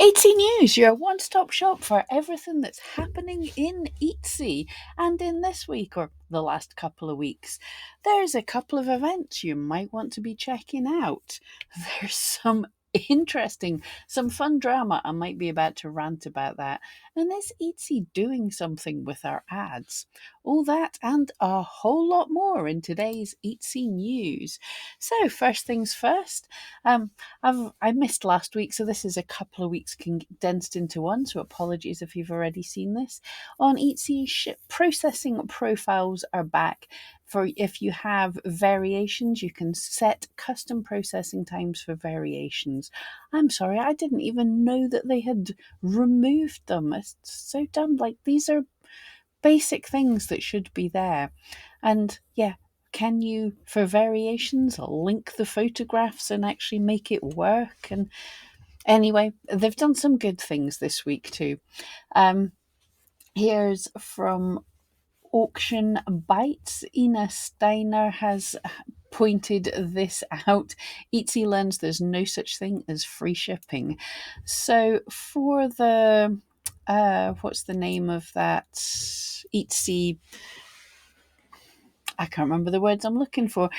Etsy News, your one stop shop for everything that's happening in Etsy. And in this week, or the last couple of weeks, there's a couple of events you might want to be checking out. There's some fun drama. I might be about to rant about that. And is Etsy doing something with our ads? All that and a whole lot more in today's Etsy News. So, first things first, I missed last week, so this is a couple of weeks condensed into one. So apologies if you've already seen this. On Etsy, processing profiles are back. For if you have variations, you can set custom processing times for variations. I'm sorry, I didn't even know that they had removed them. It's so dumb. Like, these are basic things that should be there. And yeah, can you, for variations, link the photographs and actually make it work? And anyway, they've done some good things this week too. Here's from Auction Bites. Ina Steiner has pointed this out. Etsy learns there's no such thing as free shipping. So for the what's the name of that Etsy? I can't remember the words I'm looking for.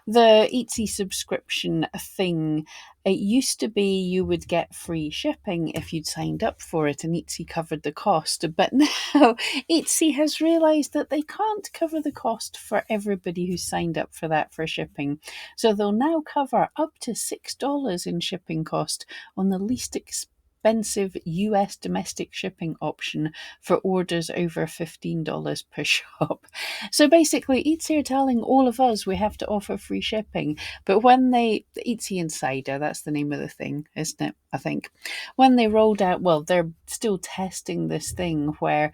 The Etsy subscription thing. It used to be you would get free shipping if you'd signed up for it, and Etsy covered the cost. But now Etsy has realised that they can't cover the cost for everybody who signed up for that for shipping. So they'll now cover up to $6 in shipping cost on the least expensive US domestic shipping option for orders over $15 per shop. So basically, Etsy are telling all of us we have to offer free shipping. But when Etsy Insider, that's the name of the thing, isn't it? I think. When they rolled out, well, they're still testing this thing where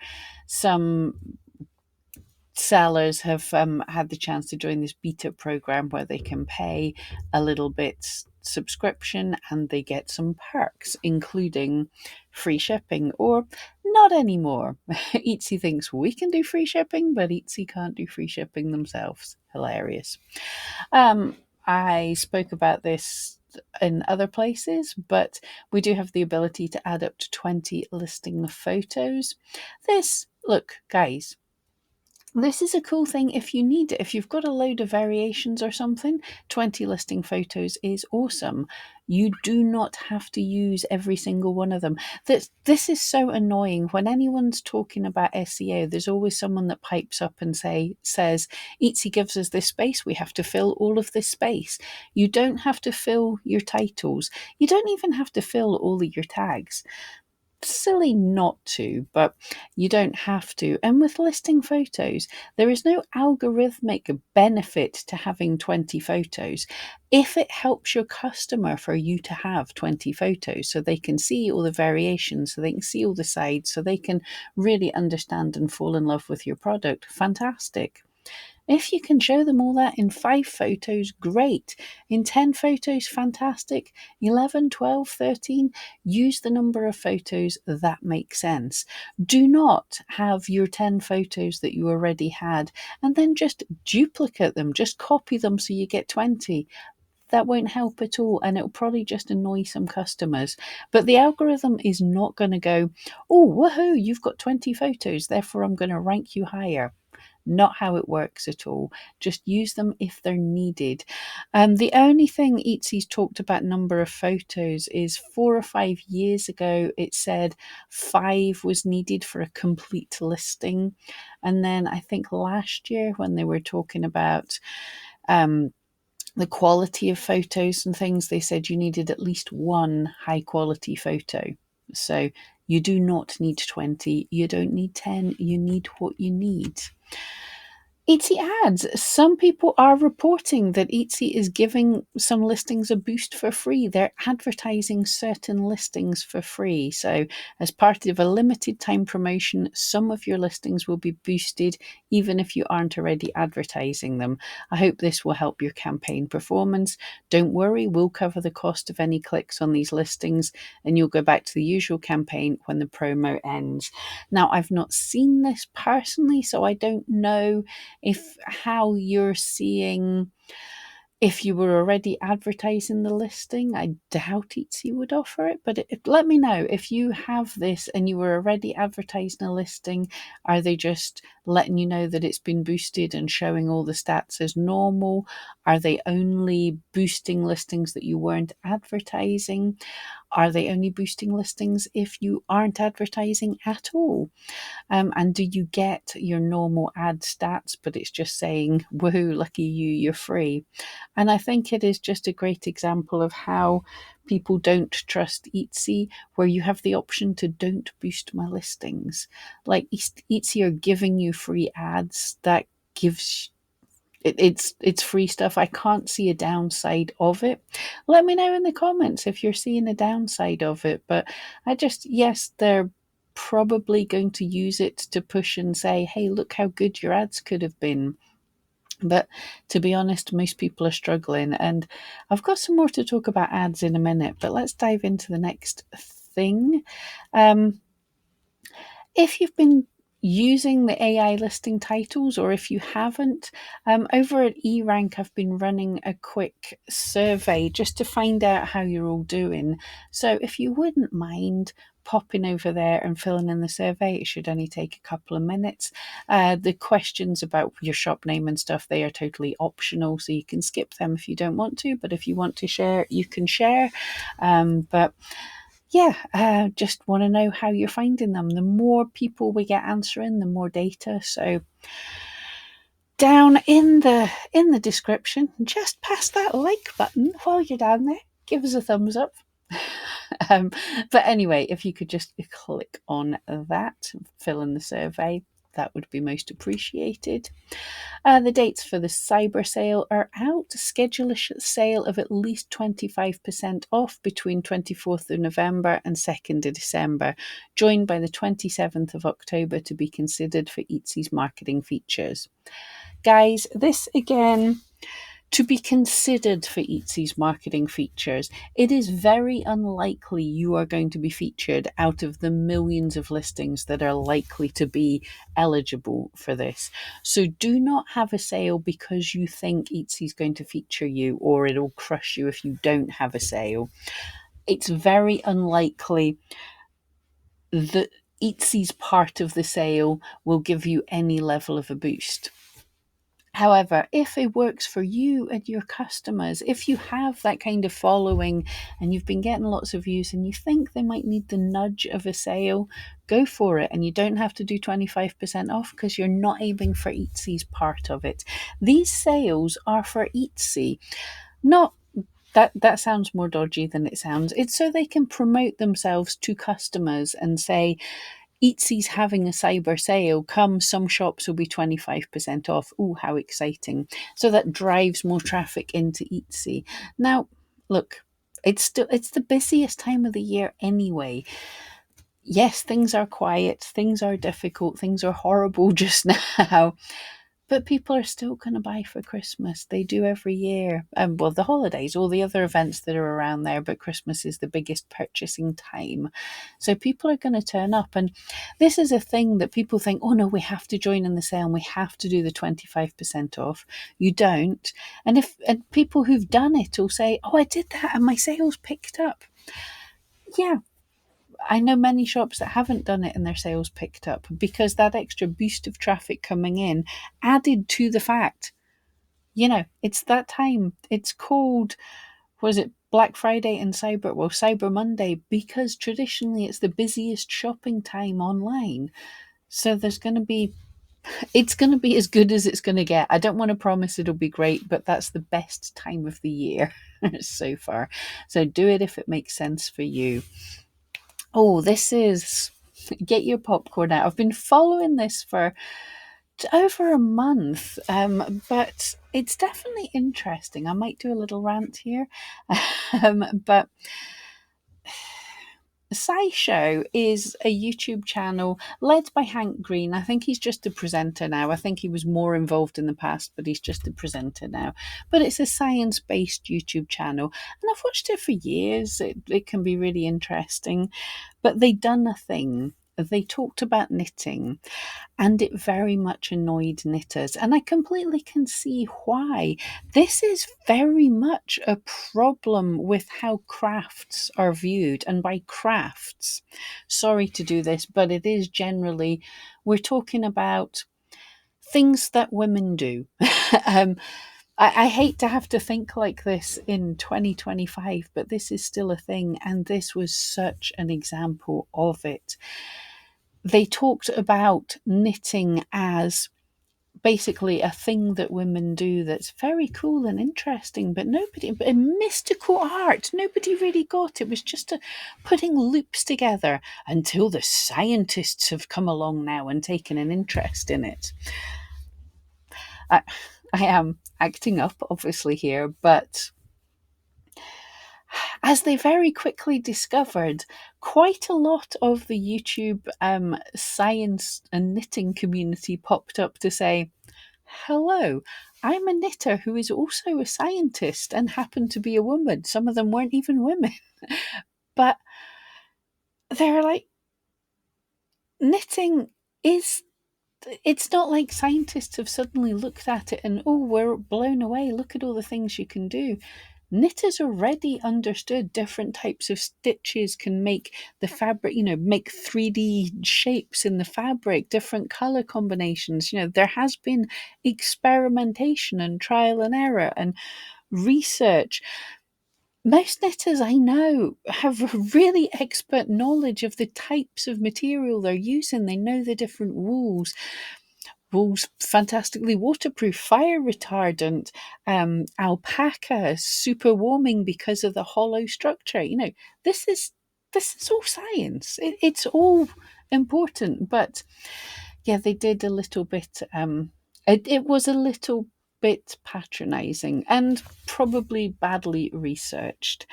some sellers have had the chance to join this beta program where they can pay a little bit subscription and they get some perks, including free shipping, or not anymore. Etsy thinks we can do free shipping, but Etsy can't do free shipping themselves. Hilarious. I spoke about this in other places, but we do have the ability to add up to 20 listing photos. Look, guys, this is a cool thing if you need it. If you've got a load of variations or something, 20 listing photos is awesome. You do not have to use every single one of them. This is so annoying. When anyone's talking about SEO, there's always someone that pipes up and says, Etsy gives us this space, we have to fill all of this space. You don't have to fill your titles. You don't even have to fill all of your tags. Silly not to, but you don't have to. And with listing photos, there is no algorithmic benefit to having 20 photos. If it helps your customer for you to have 20 photos so they can see all the variations, so they can see all the sides, so they can really understand and fall in love with your product, fantastic. If you can show them all that in 5 photos, great. In 10 photos, fantastic. 11, 12, 13, use the number of photos that make sense. Do not have your 10 photos that you already had and then just duplicate them, just copy them so you get 20. That won't help at all, and it'll probably just annoy some customers. But the algorithm is not going to go, oh, woohoo, you've got 20 photos, therefore I'm going to rank you higher. Not how it works at all. Just use them if they're needed. The only thing Etsy's talked about number of photos is 4 or 5 years ago it said 5 was needed for a complete listing. And then I think last year when they were talking about the quality of photos and things, they said you needed at least 1 high quality photo. So you do not need 20, you don't need 10, you need what you need. Etsy ads. Some people are reporting that Etsy is giving some listings a boost for free. They're advertising certain listings for free. So, as part of a limited time promotion, some of your listings will be boosted even if you aren't already advertising them. I hope this will help your campaign performance. Don't worry, we'll cover the cost of any clicks on these listings and you'll go back to the usual campaign when the promo ends. Now, I've not seen this personally, so I don't know if how you're seeing If you were already advertising the listing, I doubt Etsy would offer it, but let me know if you have this and you were already advertising a listing. Are they just letting you know that it's been boosted and showing all the stats as normal? Are they only boosting listings that you weren't advertising? Are they only boosting listings if you aren't advertising at all? And do you get your normal ad stats, but it's just saying, woohoo, lucky you, you're free? And I think it is just a great example of how people don't trust Etsy, where you have the option to don't boost my listings. Like Etsy are giving you free ads that gives it's free stuff. I can't see a downside of it. Let me know in the comments if you're seeing a downside of it. But yes, they're probably going to use it to push and say, hey, look how good your ads could have been. But to be honest, most people are struggling. And I've got some more to talk about ads in a minute, but let's dive into the next thing. If you've been using the AI listing titles, or if you haven't, over at eRank, I've been running a quick survey just to find out how you're all doing. So if you wouldn't mind popping over there and filling in the survey, it should only take a couple of minutes. The questions about your shop name and stuff, they are totally optional, so you can skip them if you don't want to, but if you want to share, you can share. But yeah, just want to know how you're finding them. The more people we get answering, the more data. So down in the description, just past that like button while you're down there, give us a thumbs up. um, but anyway, if you could just click on that, fill in the survey, that would be most appreciated. The dates for the cyber sale are out. Schedule a sale of at least 25% off between 24th of November and 2nd of December, joined by the 27th of October to be considered for Etsy's marketing features. Guys, this again, to be considered for Etsy's marketing features, it is very unlikely you are going to be featured out of the millions of listings that are likely to be eligible for this. So do not have a sale because you think Etsy's going to feature you, or it'll crush you if you don't have a sale. It's very unlikely that Etsy's part of the sale will give you any level of a boost. However, if it works for you and your customers, if you have that kind of following and you've been getting lots of views and you think they might need the nudge of a sale, go for it. And you don't have to do 25% off because you're not aiming for Etsy's part of it. These sales are for Etsy, not that sounds more dodgy than it sounds. It's so they can promote themselves to customers and say, Etsy's having a cyber sale. Come, some shops will be 25% off. Ooh, how exciting. So that drives more traffic into Etsy. Now, look, it's the busiest time of the year anyway. Yes, things are quiet, things are difficult, things are horrible just now. But people are still going to buy for Christmas. They do every year. Well, the holidays, all the other events that are around there, but Christmas is the biggest purchasing time. So people are going to turn up. And this is a thing that people think, oh no, we have to join in the sale and we have to do the 25% off. You don't. And people who've done it will say, oh, I did that and my sales picked up. Yeah, I know many shops that haven't done it and their sales picked up because that extra boost of traffic coming in added to the fact, it's that time. It's called, was it Black Friday and Cyber Monday, because traditionally it's the busiest shopping time online. So it's going to be as good as it's going to get. I don't want to promise it'll be great, but that's the best time of the year so far. So do it if it makes sense for you. Oh, this is, get your popcorn out. I've been following this for over a month, but it's definitely interesting. I might do a little rant here, but SciShow is a YouTube channel led by Hank Green. I think he's just a presenter now. I think he was more involved in the past, but he's just a presenter now. But it's a science-based YouTube channel, and I've watched it for years. It can be really interesting. But they done a thing they talked about knitting, and it very much annoyed knitters. And I completely can see why. This is very much a problem with how crafts are viewed. And by crafts, sorry to do this, but it is generally, we're talking about things that women do. um, I hate to have to think like this in 2025, but this is still a thing, and this was such an example of it. They talked about knitting as basically a thing that women do that's very cool and interesting, but nobody, a mystical art, nobody really got. It was just putting loops together until the scientists have come along now and taken an interest in it. I, I am acting up, obviously, here, but as they very quickly discovered, quite a lot of the YouTube science and knitting community popped up to say, hello, I'm a knitter who is also a scientist and happened to be a woman. Some of them weren't even women. But they're like, knitting is, it's not like scientists have suddenly looked at it and, oh, we're blown away. Look at all the things you can do. Knitters already understood different types of stitches can make the fabric, make 3D shapes in the fabric, different color combinations. There has been experimentation and trial and error and research. Most knitters I know have a really expert knowledge of the types of material they're using. They know the different wools. Wool's fantastically waterproof, fire retardant, alpaca, super warming because of the hollow structure. This is this is all science. It's all important, but yeah, they did a little bit. It was a little bit patronizing and probably badly researched.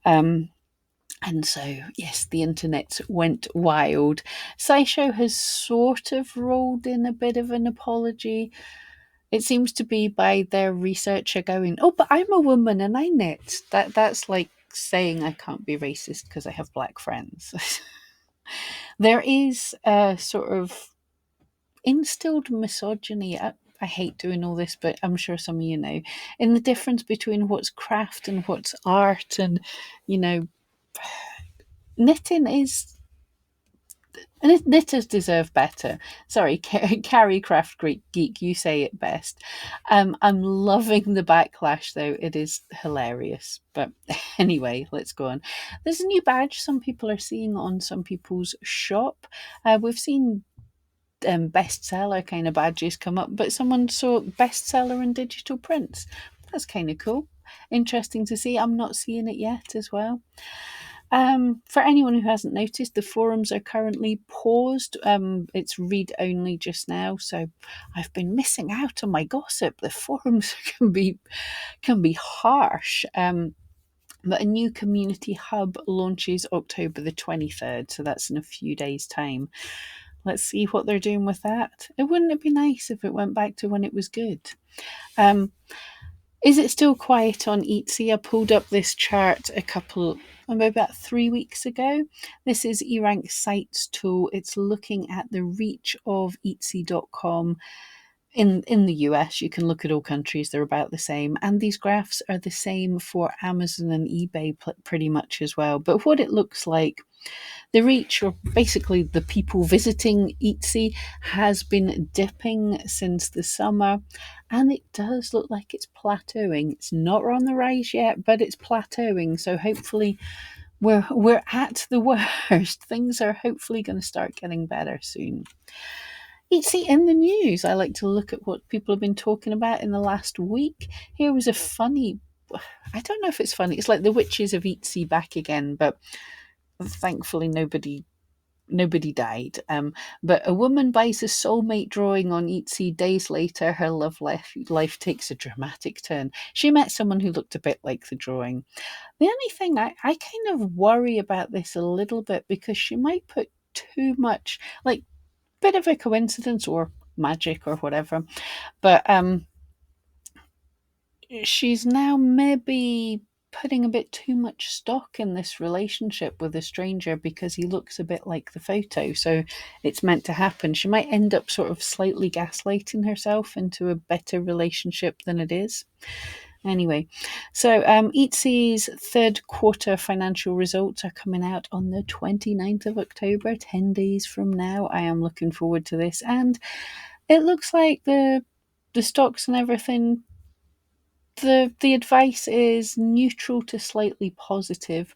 Um, and so, yes, the internet went wild. SciShow has sort of rolled in a bit of an apology. It seems to be by their researcher going, "Oh, but I'm a woman and I knit." That's like saying I can't be racist because I have black friends. There is a sort of instilled misogyny. I hate doing all this, but I'm sure some of you know, in the difference between what's craft and what's art, and you know, knitting is. And knitters deserve better. Sorry, Carrie Craft Geek, you say it best. I'm loving the backlash, though. It is hilarious. But anyway, let's go on. There's a new badge some people are seeing on some people's shop. We've seen bestseller kind of badges come up, but someone saw bestseller and digital prints. That's kind of cool. Interesting to see. I'm not seeing it yet as well. For anyone who hasn't noticed, the forums are currently paused. It's read only just now, so I've been missing out on my gossip. The forums can be harsh. But a new community hub launches October the 23rd, so that's in a few days' time. Let's see what they're doing with that. Wouldn't it be nice if it went back to when it was good? Is it still quiet on Etsy? I pulled up this chart about 3 weeks ago. This is eRank Sites tool. It's looking at the reach of Etsy.com. In the US, you can look at all countries, they're about the same. And these graphs are the same for Amazon and eBay pretty much as well. But what it looks like, the reach, or basically the people visiting Etsy, has been dipping since the summer, and it does look like it's plateauing. It's not on the rise yet, but it's plateauing. So hopefully we're at the worst. Things are hopefully going to start getting better soon. Etsy in the news. I like to look at what people have been talking about in the last week. Here was a funny, I don't know if it's funny. It's like the witches of Etsy back again, but thankfully nobody died. But a woman buys a soulmate drawing on Etsy. Days later, her love life takes a dramatic turn. She met someone who looked a bit like the drawing. The only thing I kind of worry about this a little bit, because she might put too much, like, bit of a coincidence or magic or whatever, but she's now maybe putting a bit too much stock in this relationship with a stranger because he looks a bit like the photo. So it's meant to happen. She might end up sort of slightly gaslighting herself into a better relationship than it is. Anyway, so Eatsy's third quarter financial results are coming out on the 29th of October, 10 days from now. I am looking forward to this. And it looks like the stocks and everything, the advice is neutral to slightly positive.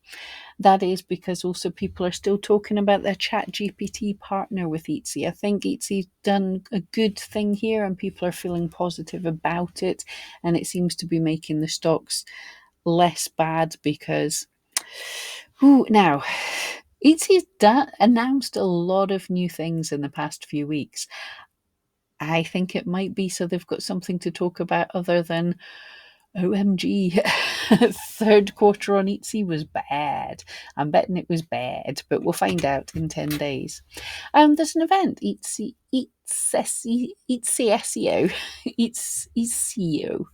That is because also people are still talking about their chat GPT partner with Etsy. I think Etsy's done a good thing here and people are feeling positive about it, and it seems to be making the stocks less bad because now Etsy's announced a lot of new things in the past few weeks. I think it might be so they've got something to talk about other than OMG, third quarter on Etsy was bad. I'm betting it was bad, but we'll find out in 10 days. There's an event, Etsy SEO. It's SEO.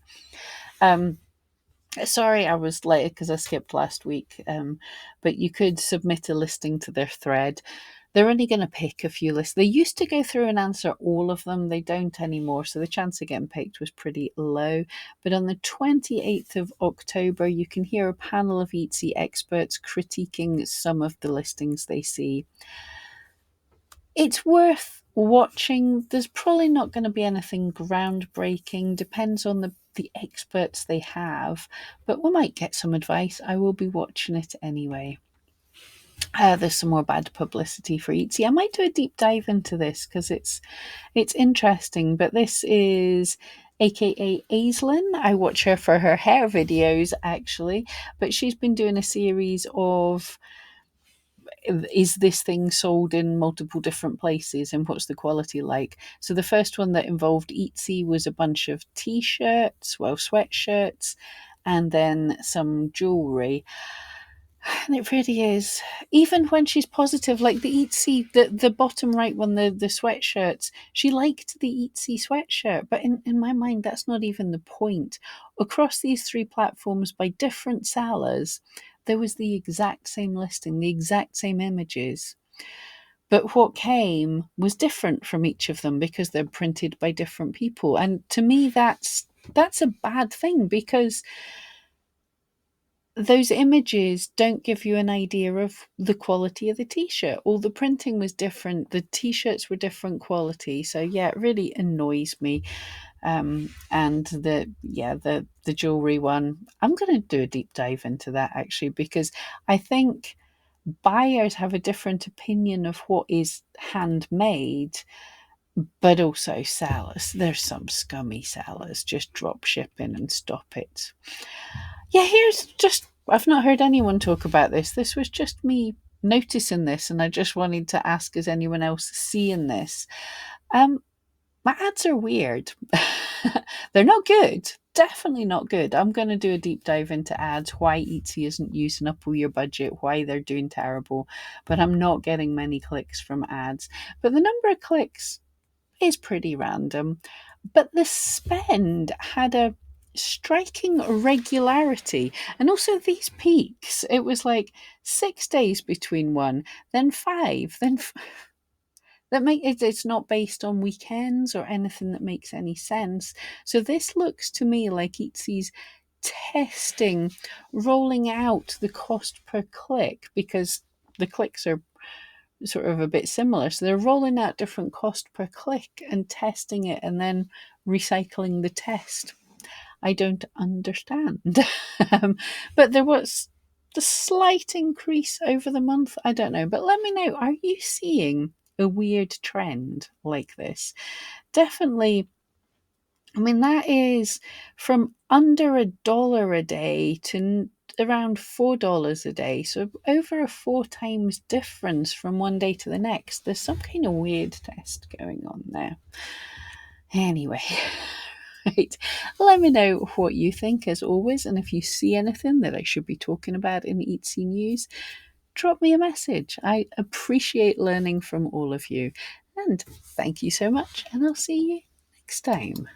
Sorry, I was late because I skipped last week, but you could submit a listing to their thread. They're only going to pick a few lists. They used to go through and answer all of them. They don't anymore, so the chance of getting picked was pretty low. But on the 28th of October, you can hear a panel of Etsy experts critiquing some of the listings they see. It's worth watching. There's probably not going to be anything groundbreaking. Depends on the experts they have, but we might get some advice. I will be watching it anyway. There's some more bad publicity for Etsy. I might do a deep dive into this because it's interesting. But this is aka Aislinn. I watch her for her hair videos actually, but she's been doing a series of is this thing sold in multiple different places and what's the quality like? So the first one that involved Etsy was a bunch of t-shirts, well, sweatshirts, and then some jewelry. And it really is. Even when she's positive, like the Etsy, the bottom right one, the sweatshirts, she liked the Etsy sweatshirt. But in my mind, that's not even the point. Across these three platforms by different sellers, there was the exact same listing, the exact same images. But what came was different from each of them because they're printed by different people. And to me, that's a bad thing because those images don't give you an idea of the quality of the t-shirt. All the printing was different, the t-shirts were different quality. So yeah, it really annoys me. And the jewelry one, I'm going to do a deep dive into that actually, because I think buyers have a different opinion of what is handmade, but also sellers, there's some scummy sellers just drop shipping and stop it. Yeah, here's just, I've not heard anyone talk about this. This was just me noticing this, and I just wanted to ask, is anyone else seeing this? My ads are weird. They're not good. Definitely not good. I'm going to do a deep dive into ads, why Etsy isn't using up all your budget, why they're doing terrible. But I'm not getting many clicks from ads. But the number of clicks is pretty random. But the spend had a striking regularity, and also these peaks. It was like 6 days between one, then five, then that make it, it's not based on weekends or anything that makes any sense. So this looks to me like Etsy's testing, rolling out the cost per click, because the clicks are sort of a bit similar. So they're rolling out different cost per click and testing it and then recycling the test. I don't understand. But there was the slight increase over the month. I don't know. But let me know, are you seeing a weird trend like this? Definitely. I mean, that is from under $1 a day to around $4 a day. So over a 4 times difference from one day to the next. There's some kind of weird test going on there. Anyway, right. Let me know what you think as always. And if you see anything that I should be talking about in Etsy News, drop me a message. I appreciate learning from all of you. And thank you so much. And I'll see you next time.